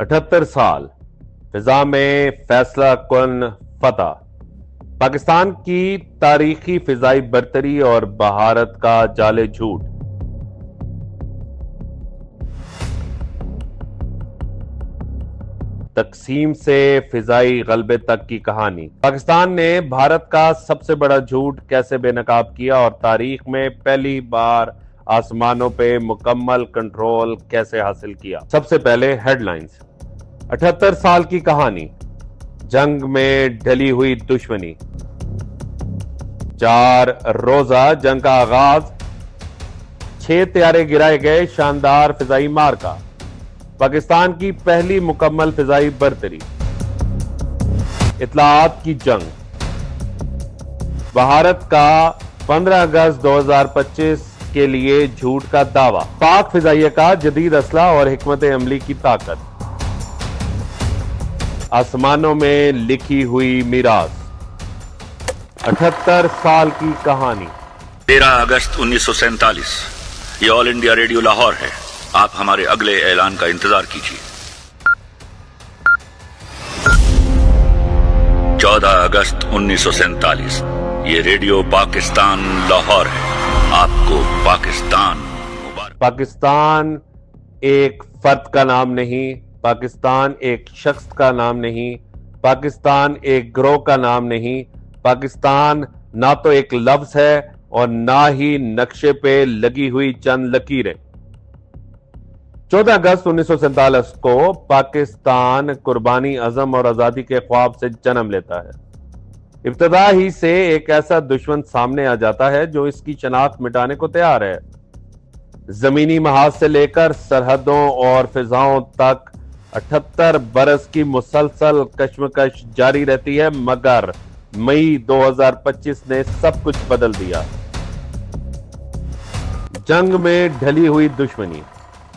78 साल फिजा में फैसला कुन फतह। पाकिस्तान की तारीखी फिजाई बरतरी और भारत का जाले झूठ। तकसीम से फिजाई गलबे तक की कहानी। पाकिस्तान ने भारत का सबसे बड़ा झूठ कैसे बेनकाब किया और तारीख में पहली बार आसमानों पे मुकम्मल कंट्रोल कैसे हासिल किया। सबसे पहले हेडलाइंस। 78 साल की कहानी, जंग में ढली हुई दुश्मनी। 4 रोजा जंग का आगाज, 6 तैयारे गिराए गए, शानदार फिजाई मार्का। पाकिस्तान की पहली मुकम्मल फिजाई बरतरी। इत्तलाआत की जंग। भारत का 15 अगस्त 2025 के लिए झूठ का दावा। पाक फिजाइया का जदीद असला और हिकमत अमली की ताकत। आसमानों में लिखी हुई मीरास। 78 साल की कहानी। 13 अगस्त 1947 ये ऑल इंडिया रेडियो लाहौर है। आप हमारे अगले ऐलान का इंतजार कीजिए। 14 अगस्त 1947 ये रेडियो पाकिस्तान लाहौर है। आपको पाकिस्तान मुबारक। पाकिस्तान एक फर्द का नाम नहीं, पाकिस्तान एक शख्स का नाम नहीं, पाकिस्तान एक ग्रोह का नाम नहीं। पाकिस्तान ना तो एक लफ्ज है और ना ही नक्शे पे लगी हुई चंद लकीरें। 14 अगस्त 1947 को पाकिस्तान कुर्बानी, अज़म और आजादी के ख्वाब से जन्म लेता है। इब्तदा ही से एक ऐसा दुश्मन सामने आ जाता है जो इसकी शनाख्त मिटाने को तैयार है। जमीनी महाज से लेकर सरहदों और फिजाओं तक 78 बरस की मुसलसल कश्मकश जारी रहती है, मगर मई 2025 ने सब कुछ बदल दिया। जंग में ढली हुई दुश्मनी।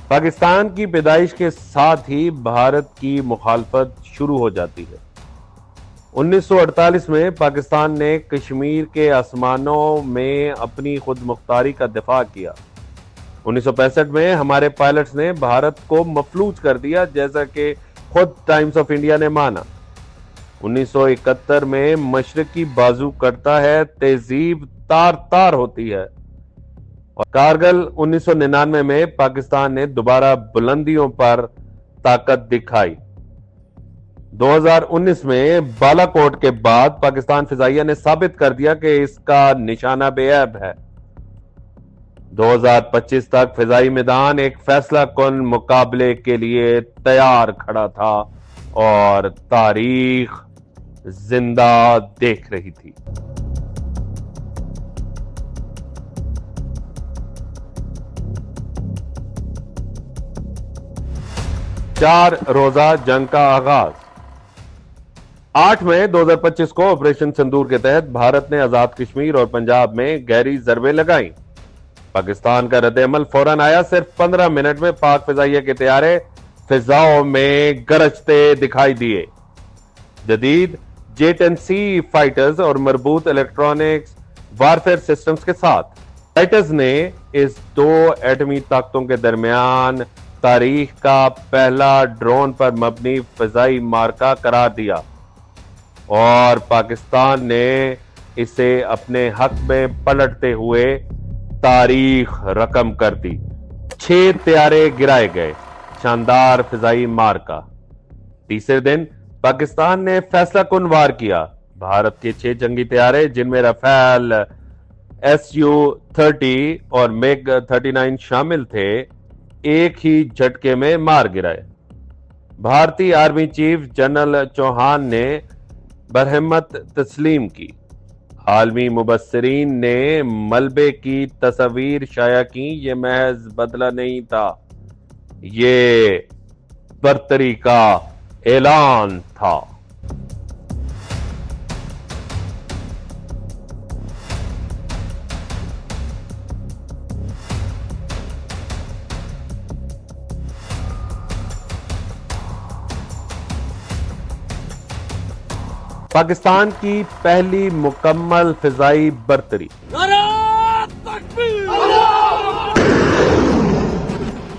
पाकिस्तान की पैदाइश के साथ ही भारत की मुखालफत शुरू हो जाती है। 1948 में पाकिस्तान ने कश्मीर के आसमानों में अपनी खुद मुख्तारी का दिफा किया। 1965 में हमारे पायलट्स ने भारत को मफलूज कर दिया, जैसा कि खुद टाइम्स ऑफ इंडिया ने माना। 1971 में मशरकी बाजू करता है, तहजीब तार तार होती है। और कारगिल 1999 में पाकिस्तान ने दोबारा बुलंदियों पर ताकत दिखाई। 2019 में बालाकोट के बाद पाकिस्तान फिजाइया ने साबित कर दिया कि इसका निशाना बेऐब है। 2025 तक फिजाई मैदान एक फैसला कुन मुकाबले के लिए तैयार खड़ा था और तारीख जिंदा देख रही थी। चार रोजा जंग का आगाज। 8 मई 2025 को ऑपरेशन सिंदूर के तहत भारत ने आजाद कश्मीर और पंजाब में गहरी जरबें लगाई। पाकिस्तान का रद्द-ए-अमल फौरन आया। सिर्फ 15 मिनट में पाक फिजाइया के तैयारे फिजाओं में गरजते दिखाई दिए। जदीद J-10C फाइटर्स और मरबूत इलेक्ट्रॉनिक्स वारफेयर सिस्टम्स के साथ फाइटर्स ने इस 2 एटमी ताकतों के दरमियान तारीख का पहला ड्रोन पर मबनी फिजाई मार्का करार दिया और पाकिस्तान ने इसे अपने हक में पलटते हुए तारीख रकम कर दी। 6 तैयारे गिराए गए, शानदार फिजाई मार्का। तीसरे दिन पाकिस्तान ने फैसला कुन वार किया। भारत के 6 जंगी तैयारे, जिनमें राफेल, Su-30 और MiG-39 शामिल थे, एक ही झटके में मार गिराए। भारतीय आर्मी चीफ जनरल चौहान ने बरहमत तस्लीम की। आलमी मुबस्सिरीन ने मलबे की तस्वीर शाया की। ये महज बदला नहीं था, ये बरतरी का ऐलान था। पाकिस्तान की पहली मुकम्मल फिजाई बरतरी।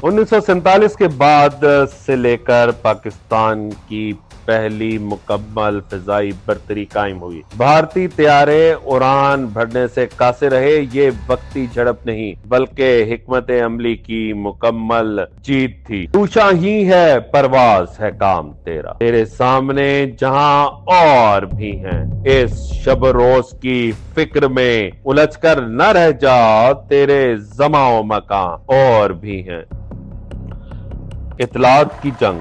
1947 کے بعد سے لے کر پاکستان کی پہلی مکمل فضائی برتری قائم ہوئی۔ بھارتی طیارے اڑان بھرنے سے قاصر رہے، یہ وقتی جھڑپ نہیں بلکہ حکمت عملی کی مکمل جیت تھی۔ توشا ہی ہے پرواز ہے کام تیرا، تیرے سامنے جہاں اور بھی ہیں، اس شب روز کی فکر میں الجھ کر نہ رہ جا، تیرے زماں و مکان اور بھی ہیں۔ اطلاعات کی جنگ،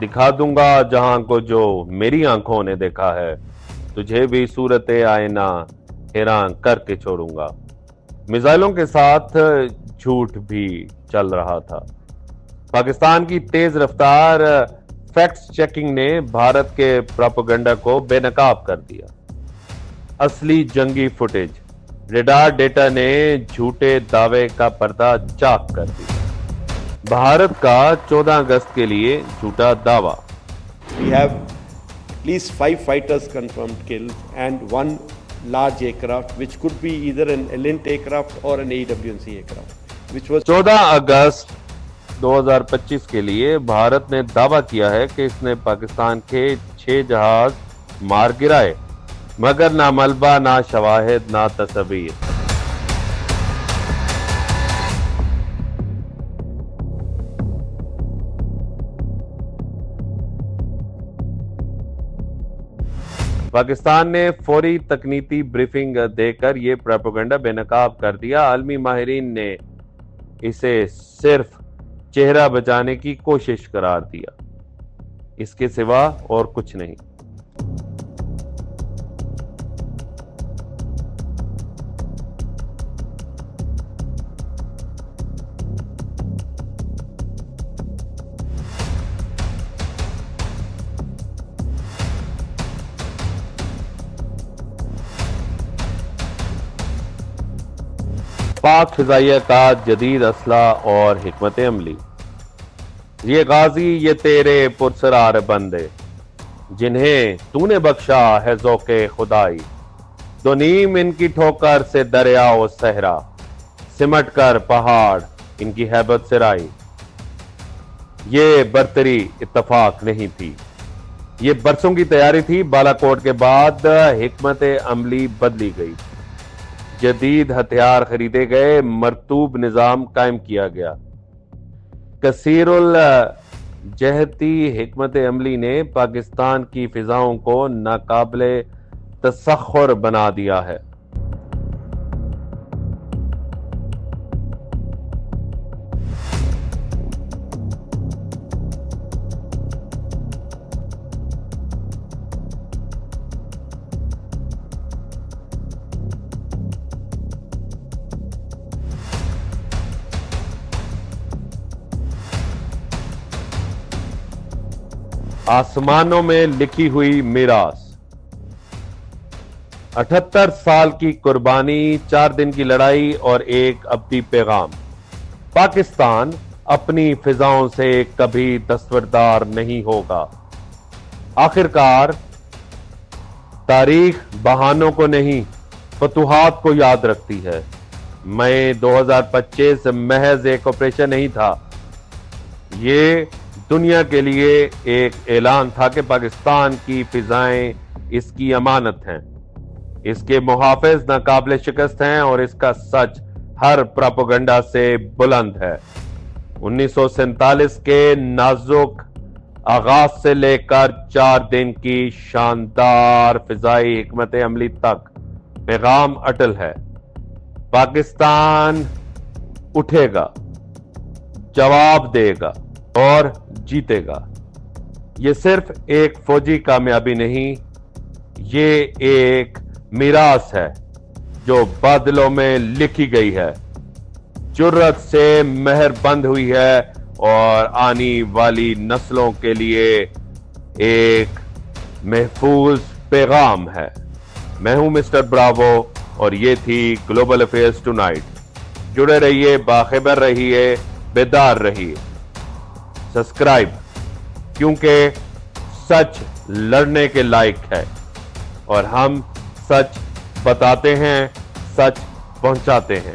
دکھا دوں گا جہاں کو جو میری آنکھوں نے دیکھا ہے، تجھے بھی صورت آئینہ حیران کر کے چھوڑوں گا۔ میزائلوں کے ساتھ جھوٹ بھی چل رہا تھا۔ پاکستان کی تیز رفتار فیکٹس چیکنگ نے بھارت کے پروپیگنڈا کو بے نقاب کر دیا۔ اصلی جنگی فوٹیج، ریڈار ڈیٹا نے جھوٹے دعوے کا پردہ چاک کر دیا۔ بھارت کا 14 اگست کے لیے جھوٹا دعویٰ۔ We have at least 5 fighters confirmed killed and 1 large aircraft which could be either an Elint aircraft or an AWNC aircraft which was 14 اگست 2025 کے لیے بھارت نے دعویٰ کیا ہے کہ اس نے پاکستان کے 6 جہاز مار گرائے، مگر نہ ملبہ، نہ شواہد، نہ تصاویر۔ پاکستان نے فوری تکنیکی بریفنگ دے کر یہ پروپیگنڈا بے نقاب کر دیا۔ عالمی ماہرین نے اسے صرف چہرہ بچانے کی کوشش قرار دیا، اس کے سوا اور کچھ نہیں۔ پاک فضائیہ کا جدید اسلحہ اور حکمت عملی۔ یہ غازی، یہ تیرے پرسرار بندے، جنہیں تو نے بخشا ہے ذوق خدائی، دو نیم ان کی ٹھوکر سے دریا و صحرا، سمٹ کر پہاڑ ان کی ہیبت سے رائی۔ یہ برتری اتفاق نہیں تھی، یہ برسوں کی تیاری تھی۔ بالا کوٹ کے بعد حکمت عملی بدلی گئی، جدید ہتھیار خریدے گئے، مرطوب نظام قائم کیا گیا۔ کثیر الجہتی حکمت عملی نے پاکستان کی فضاؤں کو ناقابل تسخر بنا دیا ہے۔ آسمانوں میں لکھی ہوئی میراث، 78 سال کی قربانی، 4 دن کی لڑائی اور ایک ابدی پیغام۔ پاکستان اپنی فضاؤں سے کبھی دستبردار نہیں ہوگا۔ آخرکار تاریخ بہانوں کو نہیں، فتوحات کو یاد رکھتی ہے۔ مئی 2025 محض ایک آپریشن نہیں تھا، یہ دنیا کے لیے ایک اعلان تھا کہ پاکستان کی فضائیں اس کی امانت ہیں، اس کے محافظ ناقابل شکست ہیں اور اس کا سچ ہر پروپیگنڈا سے بلند ہے۔ 1947 کے نازک آغاز سے لے کر 4 دن کی شاندار فضائی حکمت عملی تک پیغام اٹل ہے۔ پاکستان اٹھے گا، جواب دے گا اور جیتے گا۔ یہ صرف ایک فوجی کامیابی نہیں، یہ ایک میراث ہے جو بادلوں میں لکھی گئی ہے، جرت سے مہر بند ہوئی ہے اور آنے والی نسلوں کے لیے ایک محفوظ پیغام ہے۔ میں ہوں مسٹر براوو اور یہ تھی گلوبل افیئرز ٹونائٹ۔ جڑے رہیے، باخبر رہیے، بیدار رہیے۔ سبسکرائب، کیونکہ سچ لڑنے کے لائق ہے اور ہم سچ بتاتے ہیں، سچ پہنچاتے ہیں۔